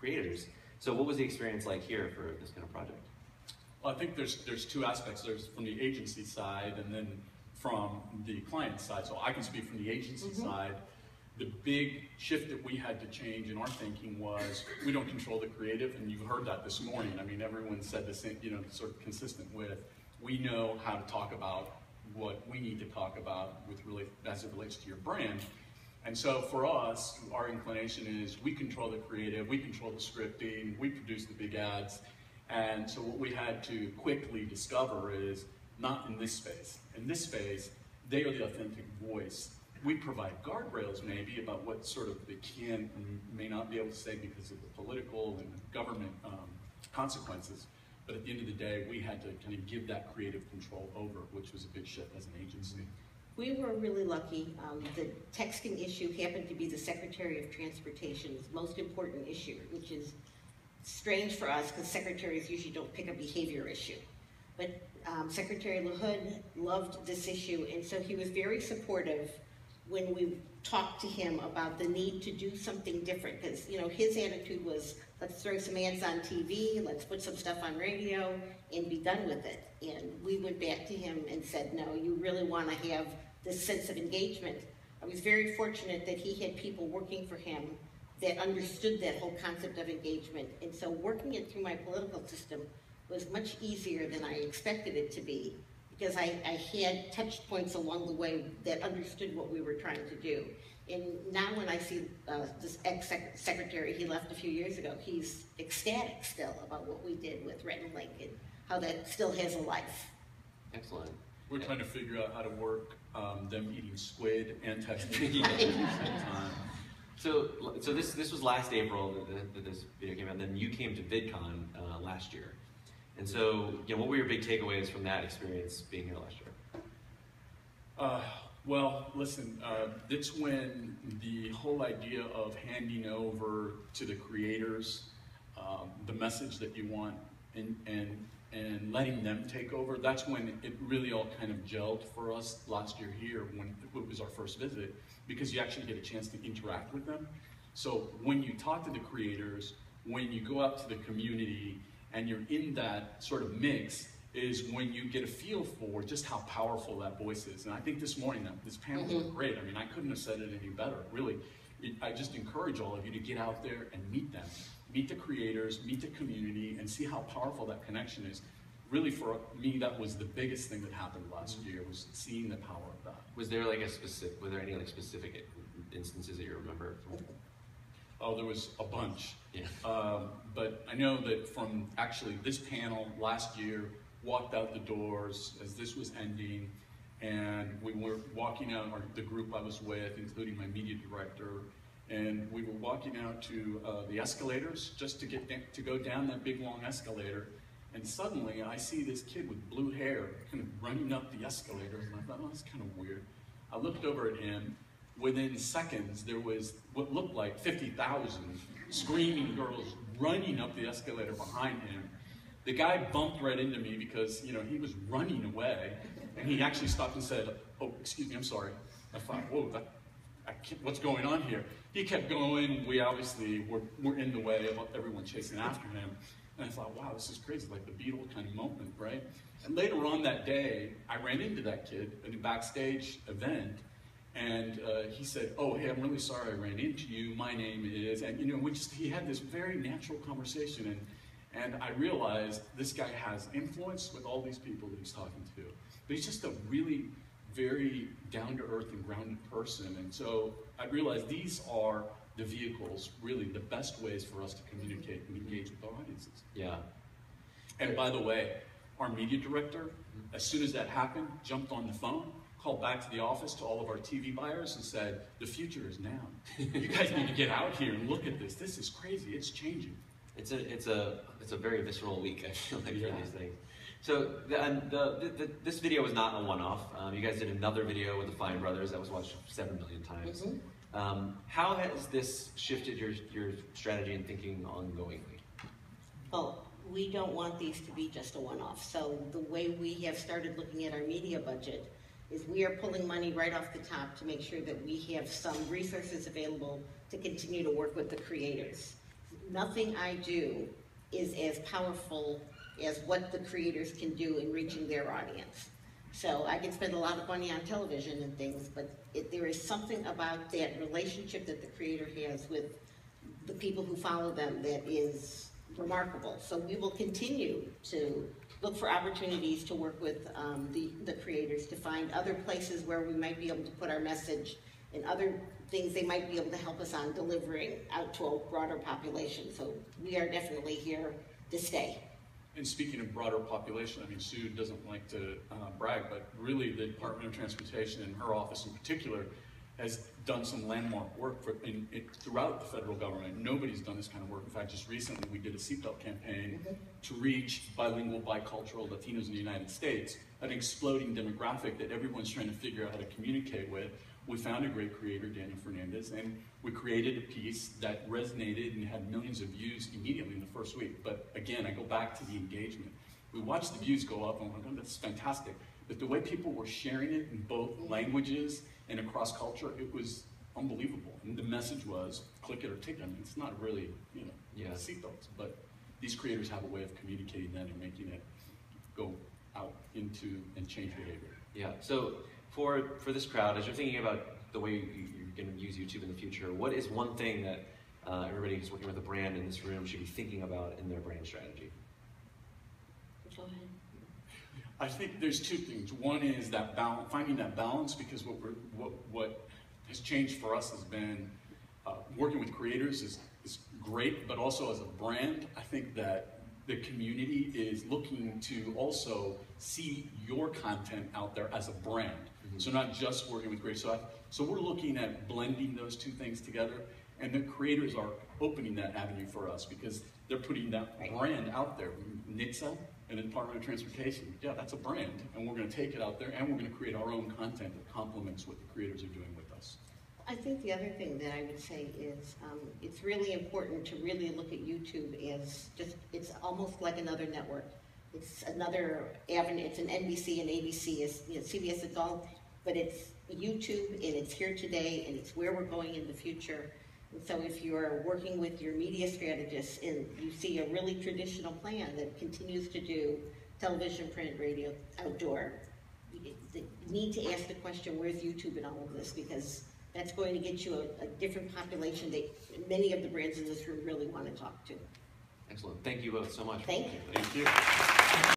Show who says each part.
Speaker 1: creators. So what was the experience like here for this kind of project?
Speaker 2: Well, I think there's two aspects. There's from the agency side and then from the client side. So I can speak from the agency side. The big shift that we had to change in our thinking was we don't control the creative, and you've heard that this morning. I mean, everyone said the same, you know, sort of consistent with, we know how to talk about what we need to talk about with as it relates to your brand. And so for us, our inclination is we control the creative, we control the scripting, we produce the big ads. And so what we had to quickly discover is not in this space. In this space, they are the authentic voice. We provide guardrails maybe about what sort of they can and may not be able to say because of the political and government consequences. But at the end of the day, we had to kind of give that creative control over, which was a big shift as an agency.
Speaker 3: We were really lucky. The texting issue happened to be the Secretary of Transportation's most important issue, which is strange for us because secretaries usually don't pick a behavior issue. But Secretary LaHood loved this issue, and so he was very supportive when we talked to him about the need to do something different, because you know his attitude was, let's throw some ads on TV, let's put some stuff on radio, and be done with it. And we went back to him and said, no, you really want to have this sense of engagement. I was very fortunate that he had people working for him that understood that whole concept of engagement, and so working it through my political system was much easier than I expected it to be, because I had touch points along the way that understood what we were trying to do. And now when I see this ex-secretary, he left a few years ago, he's ecstatic still about what we did with Rhett and Link and how that still has a life.
Speaker 1: Excellent.
Speaker 2: We're trying to figure out how to work them eating squid and texting at the same time.
Speaker 1: So this was last April that this video came out, and then you came to VidCon last year. And so, what were your big takeaways from that experience being here last year?
Speaker 2: Well, listen, that's when the whole idea of handing over to the creators the message that you want and letting them take over, that's when it really all kind of gelled for us last year here when it was our first visit, because you actually get a chance to interact with them. So when you talk to the creators, when you go out to the community, and you're in that sort of mix, is when you get a feel for just how powerful that voice is. And I think this morning, this panel was great. I mean, I couldn't have said it any better, really. I just encourage all of you to get out there and meet them. Meet the creators, meet the community, and see how powerful that connection is. Really, for me, that was the biggest thing that happened last year, was seeing the power of that.
Speaker 1: Was there like were there any like specific instances that you remember from?
Speaker 2: Oh, there was a bunch.
Speaker 1: Yeah.
Speaker 2: But I know that from actually this panel last year walked out the doors as this was ending, and we were walking out, the group I was with, including my media director, and we were walking out to the escalators just to go down that big long escalator, and suddenly I see this kid with blue hair kind of running up the escalators, and I thought, oh, that's kind of weird. I looked over at him. Within seconds, there was what looked like 50,000 screaming girls running up the escalator behind him. The guy bumped right into me because, he was running away, and he actually stopped and said, "Oh, excuse me, I'm sorry." I thought, whoa, what's going on here? He kept going. We obviously were in the way of everyone chasing after him. And I thought, wow, this is crazy, like the Beatle kind of moment, right? And later on that day, I ran into that kid at a backstage event, and he said, "Oh, hey, I'm really sorry I ran into you. My name is," and he had this very natural conversation, and I realized this guy has influence with all these people that he's talking to. But he's just a really very down-to-earth and grounded person, and so I realized these are the vehicles, really the best ways for us to communicate and engage with our audiences.
Speaker 1: Yeah.
Speaker 2: And by the way, our media director, as soon as that happened, jumped on the phone, called back to the office to all of our TV buyers and said, "The future is now. You guys need to get out here and look at this. This is crazy. It's changing."
Speaker 1: It's a very visceral week, I feel like,
Speaker 2: Yeah.
Speaker 1: for these things. So this video was not a one-off. You guys did another video with the Fine Brothers that was watched 7 million times. How has this shifted your strategy and thinking ongoingly?
Speaker 3: Well, we don't want these to be just a one-off. So the way we have started looking at our media budget is we are pulling money right off the top to make sure that we have some resources available to continue to work with the creators. nothing I do is as powerful as what the creators can do in reaching their audience. So I can spend a lot of money on television and things, but there is something about that relationship that the creator has with the people who follow them that is remarkable. So we will continue to look for opportunities to work with the creators to find other places where we might be able to put our message and other things they might be able to help us on delivering out to a broader population. So we are definitely here to stay.
Speaker 2: And speaking of broader population, I mean, Sue doesn't like to brag, but really the Department of Transportation and her office in particular has done some landmark work throughout the federal government. Nobody's done this kind of work. In fact, just recently we did a seatbelt campaign to reach bilingual, bicultural Latinos in the United States, an exploding demographic that everyone's trying to figure out how to communicate with. We found a great creator, Daniel Fernandez, and we created a piece that resonated and had millions of views immediately in the first week. But again, I go back to the engagement. We watched the views go up and we're like, oh, that's fantastic. But the way people were sharing it in both languages and across culture, it was unbelievable. And the message was, click it or take it. I mean, it's not really, seatbelts, but these creators have a way of communicating that and making it go out into and change behavior.
Speaker 1: Yeah, so for this crowd, as you're thinking about the way you're going to use YouTube in the future, what is one thing that everybody who's working with a brand in this room should be thinking about in their brand strategy?
Speaker 3: Go ahead.
Speaker 2: I think there's two things. One is that balance, finding that balance, because what has changed for us has been working with creators is great, but also as a brand, I think that the community is looking to also see your content out there as a brand. So not just working with creators. So we're looking at blending those two things together, and the creators are opening that avenue for us because they're putting that brand out there. NHTSA and the Department of Transportation, yeah, that's a brand, and we're going to take it out there, and we're going to create our own content that complements what the creators are doing with us.
Speaker 3: I think the other thing that I would say is it's really important to really look at YouTube as it's almost like another network. It's another avenue. It's an NBC and ABC, CBS Adult, but it's YouTube, and it's here today, and it's where we're going in the future. And so if you're working with your media strategists and you see a really traditional plan that continues to do television, print, radio, outdoor, you need to ask the question, where's YouTube in all of this? Because that's going to get you a different population that many of the brands in this room really want to talk to.
Speaker 1: Excellent. Thank you both so much.
Speaker 3: Thank you.
Speaker 2: Thank you.